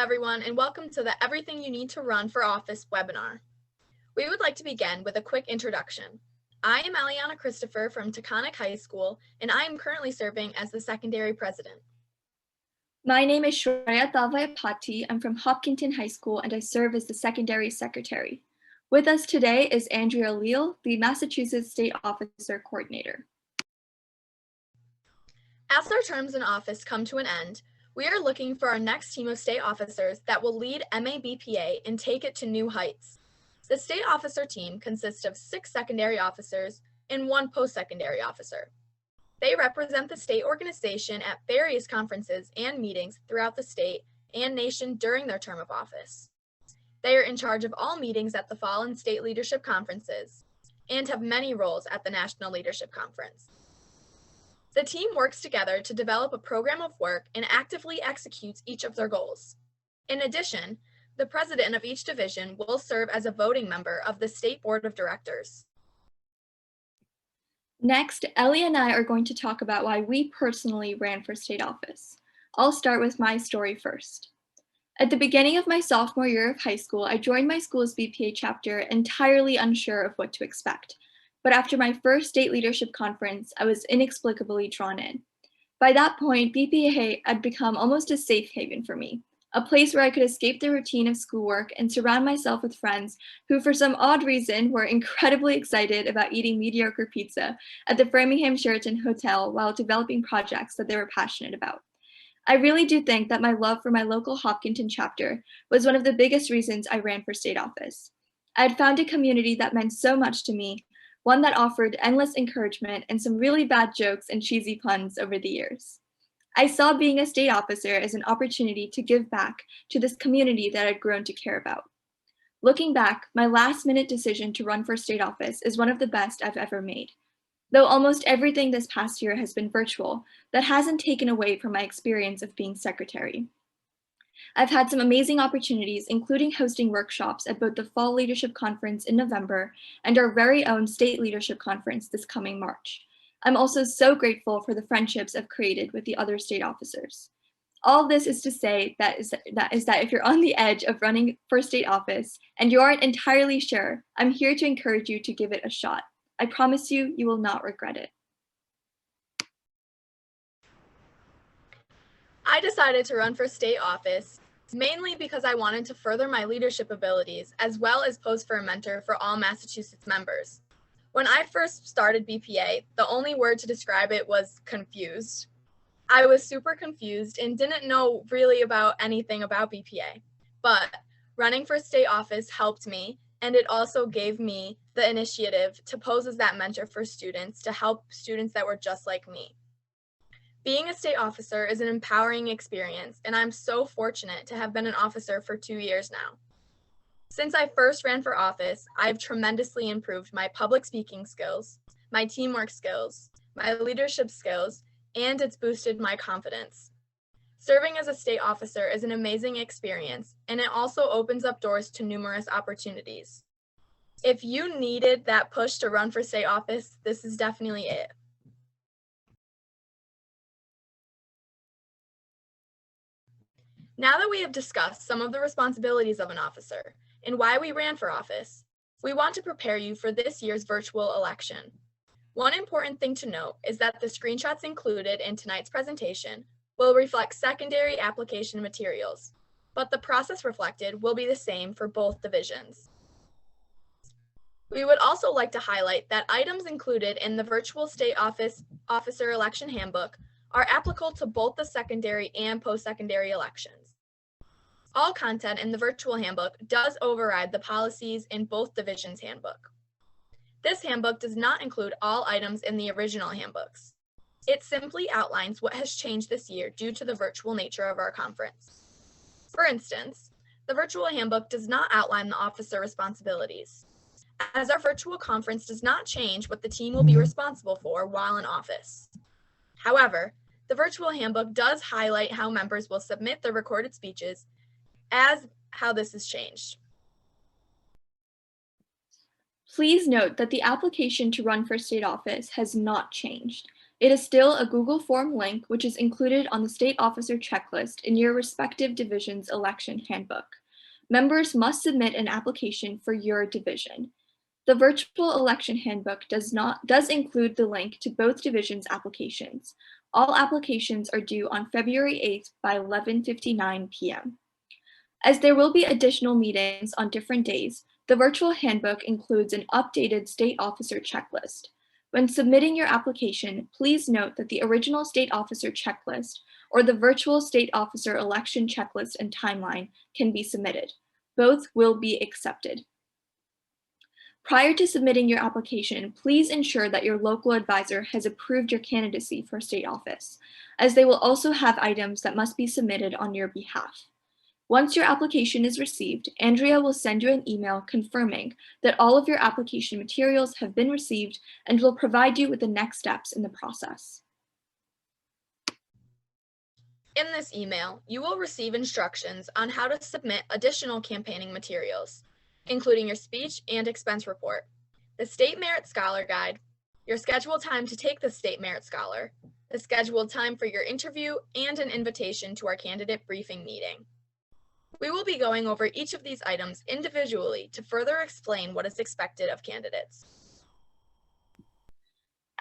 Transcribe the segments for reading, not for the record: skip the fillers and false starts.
everyone, and welcome to the Everything You Need to Run for Office webinar. We would like to begin with a quick introduction. I am Eliana Christopher from Taconic High School, and I am currently serving as the secondary president. My name is Shreya Thalvayapati. I'm from Hopkinton High School, and I serve as the secondary secretary. With us today is Andrea Leal, the Massachusetts State Officer Coordinator. As our terms in office come to an end, we are looking for our next team of state officers that will lead MABPA and take it to new heights. The state officer team consists of 6 secondary officers and 1 post-secondary officer. They represent the state organization at various conferences and meetings throughout the state and nation during their term of office. They are in charge of all meetings at the fall and state leadership conferences and have many roles at the National Leadership Conference. The team works together to develop a program of work and actively executes each of their goals. In addition, the president of each division will serve as a voting member of the State Board of Directors. Next, Ellie and I are going to talk about why we personally ran for state office. I'll start with my story first. At the beginning of my sophomore year of high school, I joined my school's BPA chapter entirely unsure of what to expect. But after my first state leadership conference, I was inexplicably drawn in. By that point, BPA had become almost a safe haven for me, a place where I could escape the routine of schoolwork and surround myself with friends who, for some odd reason, were incredibly excited about eating mediocre pizza at the Framingham Sheraton Hotel while developing projects that they were passionate about. I really do think that my love for my local Hopkinton chapter was one of the biggest reasons I ran for state office. I had found a community that meant so much to me, one that offered endless encouragement and some really bad jokes and cheesy puns over the years. I saw being a state officer as an opportunity to give back to this community that I'd grown to care about. Looking back, my last-minute decision to run for state office is one of the best I've ever made. Though almost everything this past year has been virtual, that hasn't taken away from my experience of being secretary. I've had some amazing opportunities, including hosting workshops at both the Fall Leadership Conference in November and our very own State Leadership Conference this coming March. I'm also so grateful for the friendships I've created with the other state officers. All this is to say that if you're on the edge of running for state office and you aren't entirely sure, I'm here to encourage you to give it a shot. I promise you, you will not regret it. I decided to run for state office mainly because I wanted to further my leadership abilities as well as pose for a mentor for all Massachusetts members. When I first started BPA, the only word to describe it was confused. I was super confused and didn't know really about anything about BPA, but running for state office helped me, and it also gave me the initiative to pose as that mentor for students to help students that were just like me. Being a state officer is an empowering experience, and I'm so fortunate to have been an officer for 2 years now. Since I first ran for office, I've tremendously improved my public speaking skills, my teamwork skills, my leadership skills, and it's boosted my confidence. Serving as a state officer is an amazing experience, and it also opens up doors to numerous opportunities. If you needed that push to run for state office, this is definitely it. Now that we have discussed some of the responsibilities of an officer and why we ran for office, we want to prepare you for this year's virtual election. One important thing to note is that the screenshots included in tonight's presentation will reflect secondary application materials, but the process reflected will be the same for both divisions. We would also like to highlight that items included in the virtual state officer election handbook are applicable to both the secondary and post-secondary elections. All content in the virtual handbook does override the policies in both divisions' handbook. This handbook does not include all items in the original handbooks. It simply outlines what has changed this year due to the virtual nature of our conference. For instance, the virtual handbook does not outline the officer responsibilities, as our virtual conference does not change what the team will be responsible for while in office. However, the virtual handbook does highlight how members will submit their recorded speeches as how this has changed. Please note that the application to run for state office has not changed. It is still a Google Form link which is included on the state officer checklist in your respective division's election handbook. Members must submit an application for your division. The virtual election handbook does include the link to both divisions' applications. All applications are due on February 8th by 11:59 p.m. As there will be additional meetings on different days, the virtual handbook includes an updated state officer checklist. When submitting your application, please note that the original state officer checklist or the virtual state officer election checklist and timeline can be submitted. Both will be accepted. Prior to submitting your application, please ensure that your local advisor has approved your candidacy for state office, as they will also have items that must be submitted on your behalf. Once your application is received, Andrea will send you an email confirming that all of your application materials have been received and will provide you with the next steps in the process. In this email, you will receive instructions on how to submit additional campaigning materials, including your speech and expense report, the State Merit Scholar Guide, your scheduled time to take the State Merit Scholar, the scheduled time for your interview, and an invitation to our candidate briefing meeting. We will be going over each of these items individually to further explain what is expected of candidates.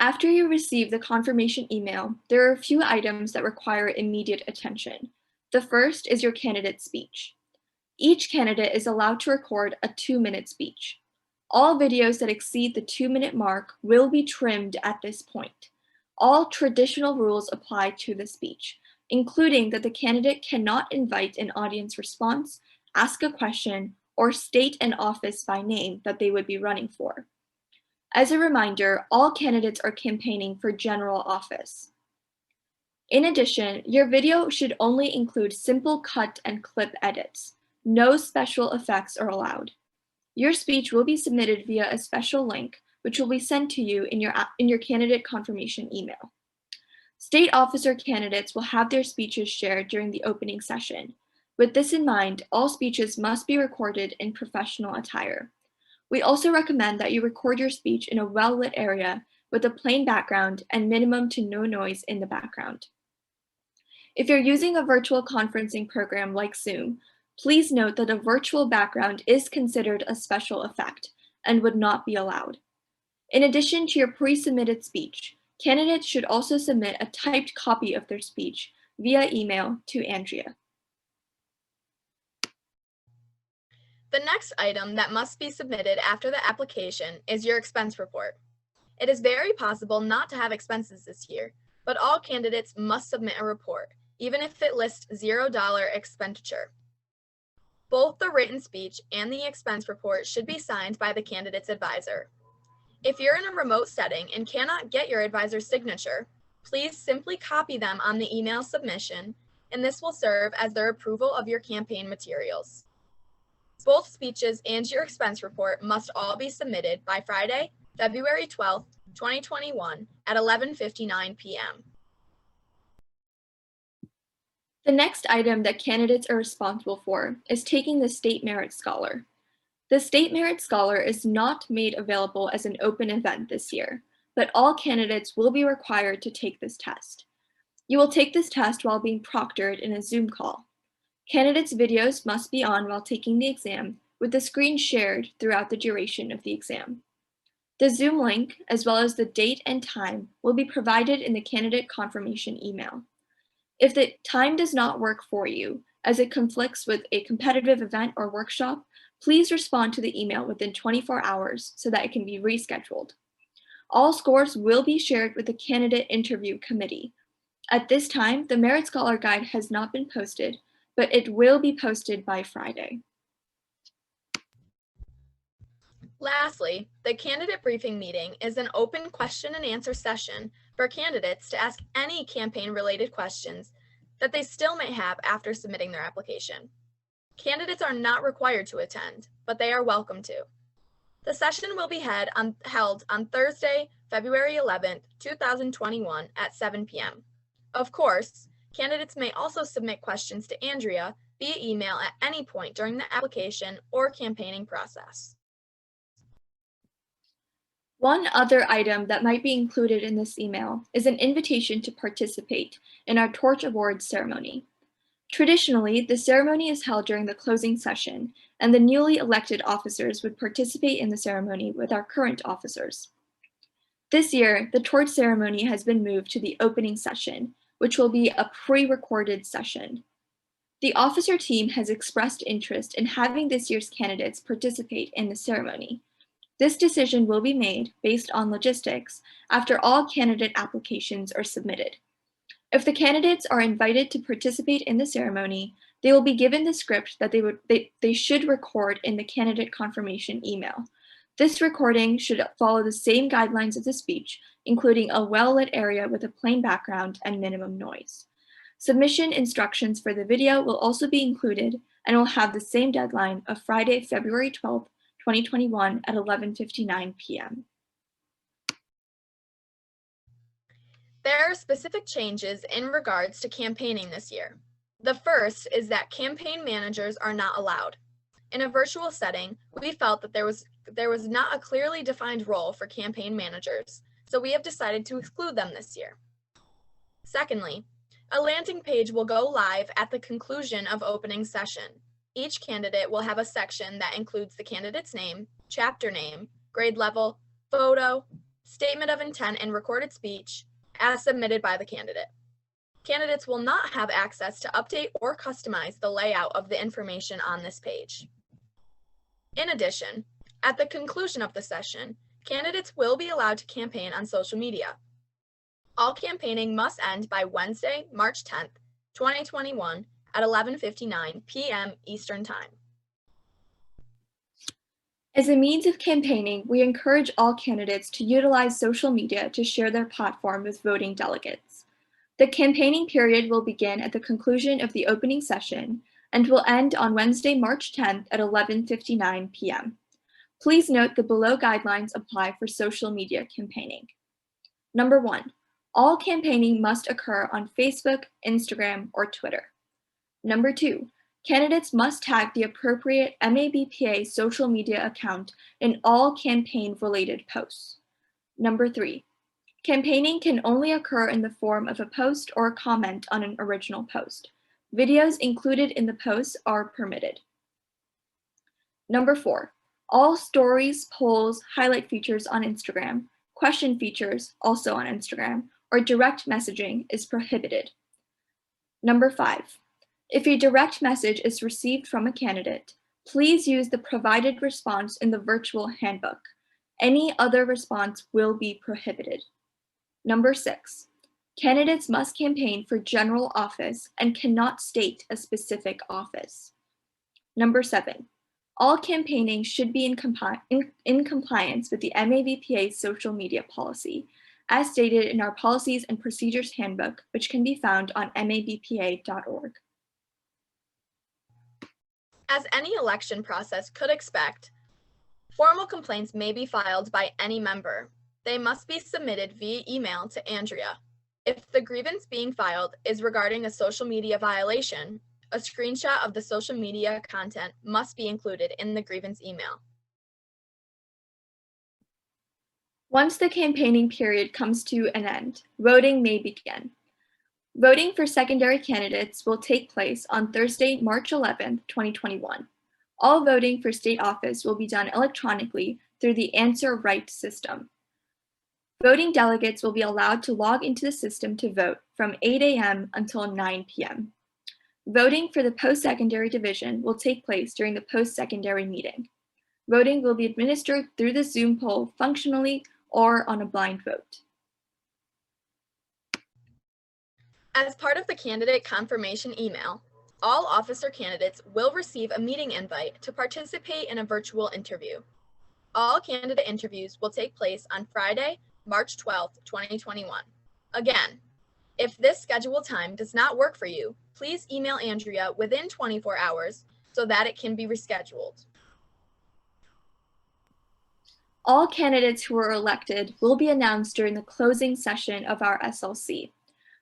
After you receive the confirmation email, there are a few items that require immediate attention. The first is your candidate speech. Each candidate is allowed to record a 2-minute speech. All videos that exceed the 2-minute mark will be trimmed at this point. All traditional rules apply to the speech, including that the candidate cannot invite an audience response, ask a question, or state an office by name that they would be running for. As a reminder, all candidates are campaigning for general office. In addition, your video should only include simple cut and clip edits. No special effects are allowed. Your speech will be submitted via a special link, which will be sent to you in your candidate confirmation email. State officer candidates will have their speeches shared during the opening session. With this in mind, all speeches must be recorded in professional attire. We also recommend that you record your speech in a well-lit area with a plain background and minimum to no noise in the background. If you're using a virtual conferencing program like Zoom, please note that a virtual background is considered a special effect and would not be allowed. In addition to your pre-submitted speech, candidates should also submit a typed copy of their speech via email to Andrea. The next item that must be submitted after the application is your expense report. It is very possible not to have expenses this year, but all candidates must submit a report, even if it lists $0 expenditure. Both the written speech and the expense report should be signed by the candidate's advisor. If you're in a remote setting and cannot get your advisor's signature, please simply copy them on the email submission, and this will serve as their approval of your campaign materials. Both speeches and your expense report must all be submitted by Friday, February 12th, 2021 at 11:59 p.m. The next item that candidates are responsible for is taking the State Merit Scholar. The State Merit Scholar is not made available as an open event this year, but all candidates will be required to take this test. You will take this test while being proctored in a Zoom call. Candidates' videos must be on while taking the exam, with the screen shared throughout the duration of the exam. The Zoom link, as well as the date and time, will be provided in the candidate confirmation email. If the time does not work for you, as it conflicts with a competitive event or workshop, please respond to the email within 24 hours so that it can be rescheduled. All scores will be shared with the candidate interview committee. At this time, the Merit Scholar Guide has not been posted, but it will be posted by Friday. Lastly, the candidate briefing meeting is an open question and answer session for candidates to ask any campaign-related questions that they still may have after submitting their application. Candidates are not required to attend, but they are welcome to. The session will be held on Thursday, February 11th, 2021 at 7 p.m. Of course, candidates may also submit questions to Andrea via email at any point during the application or campaigning process. One other item that might be included in this email is an invitation to participate in our Torch Awards ceremony. Traditionally, the ceremony is held during the closing session, and the newly elected officers would participate in the ceremony with our current officers. This year, the torch ceremony has been moved to the opening session, which will be a pre-recorded session. The officer team has expressed interest in having this year's candidates participate in the ceremony. This decision will be made based on logistics after all candidate applications are submitted. If the candidates are invited to participate in the ceremony, they will be given the script that they should record in the candidate confirmation email. This recording should follow the same guidelines of the speech, including a well-lit area with a plain background and minimum noise. Submission instructions for the video will also be included and will have the same deadline of Friday, February 12th, 2021 at 11:59 p.m. There are specific changes in regards to campaigning this year. The first is that campaign managers are not allowed. In a virtual setting, we felt that there was not a clearly defined role for campaign managers, so we have decided to exclude them this year. Secondly, a landing page will go live at the conclusion of opening session. Each candidate will have a section that includes the candidate's name, chapter name, grade level, photo, statement of intent, and recorded speech, as submitted by the candidate. Candidates will not have access to update or customize the layout of the information on this page. In addition, at the conclusion of the session, candidates will be allowed to campaign on social media. All campaigning must end by Wednesday, March 10th, 2021 at 11:59 p.m. Eastern Time. As a means of campaigning, we encourage all candidates to utilize social media to share their platform with voting delegates. The campaigning period will begin at the conclusion of the opening session and will end on Wednesday, March 10th at 11:59 p.m. Please note the below guidelines apply for social media campaigning. Number 1, all campaigning must occur on Facebook, Instagram, or Twitter. Number 2, candidates must tag the appropriate MABPA social media account in all campaign-related posts. Number 3, campaigning can only occur in the form of a post or a comment on an original post. Videos included in the posts are permitted. Number 4, all stories, polls, highlight features on Instagram, question features also on Instagram, or direct messaging is prohibited. Number 5, if a direct message is received from a candidate, please use the provided response in the virtual handbook. Any other response will be prohibited. Number 6, candidates must campaign for general office and cannot state a specific office. Number 7, all campaigning should be in compliance with the MABPA social media policy, as stated in our Policies and Procedures Handbook, which can be found on mabpa.org. As any election process could expect, formal complaints may be filed by any member. They must be submitted via email to Andrea. If the grievance being filed is regarding a social media violation, a screenshot of the social media content must be included in the grievance email. Once the campaigning period comes to an end, voting may begin. Voting for secondary candidates will take place on Thursday, March 11th, 2021. All voting for state office will be done electronically through the Answer Right system. Voting delegates will be allowed to log into the system to vote from 8 a.m. until 9 p.m. Voting for the post-secondary division will take place during the post-secondary meeting. Voting will be administered through the Zoom poll functionally or on a blind vote. As part of the candidate confirmation email, all officer candidates will receive a meeting invite to participate in a virtual interview. All candidate interviews will take place on Friday, March 12th, 2021. Again, if this scheduled time does not work for you, please email Andrea within 24 hours so that it can be rescheduled. All candidates who are elected will be announced during the closing session of our SLC.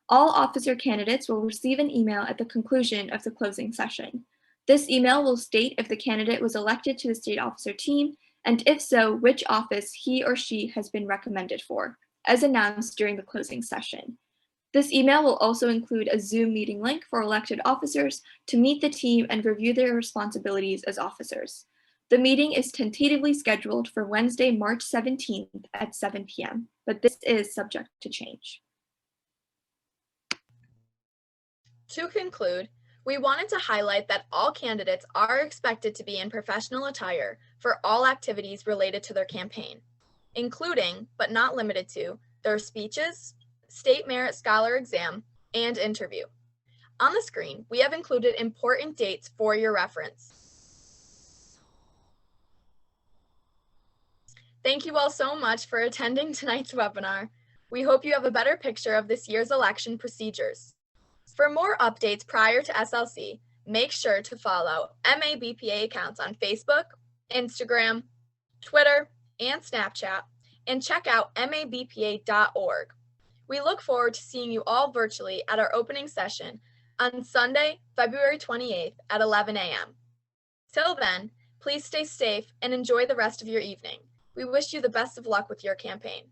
All officer candidates will receive an email at the conclusion of the closing session. This email will state if the candidate was elected to the state officer team and if so, which office he or she has been recommended for, as announced during the closing session. This email will also include a Zoom meeting link for elected officers to meet the team and review their responsibilities as officers. The meeting is tentatively scheduled for Wednesday, March 17th at 7 p.m., but this is subject to change. To conclude, we wanted to highlight that all candidates are expected to be in professional attire for all activities related to their campaign, including, but not limited to, their speeches, State Merit Scholar exam, and interview. On the screen, we have included important dates for your reference. Thank you all so much for attending tonight's webinar. We hope you have a better picture of this year's election procedures. For more updates prior to SLC, make sure to follow MABPA accounts on Facebook, Instagram, Twitter, and Snapchat, and check out mabpa.org. We look forward to seeing you all virtually at our opening session on Sunday, February 28th at 11 a.m. Till then, please stay safe and enjoy the rest of your evening. We wish you the best of luck with your campaign.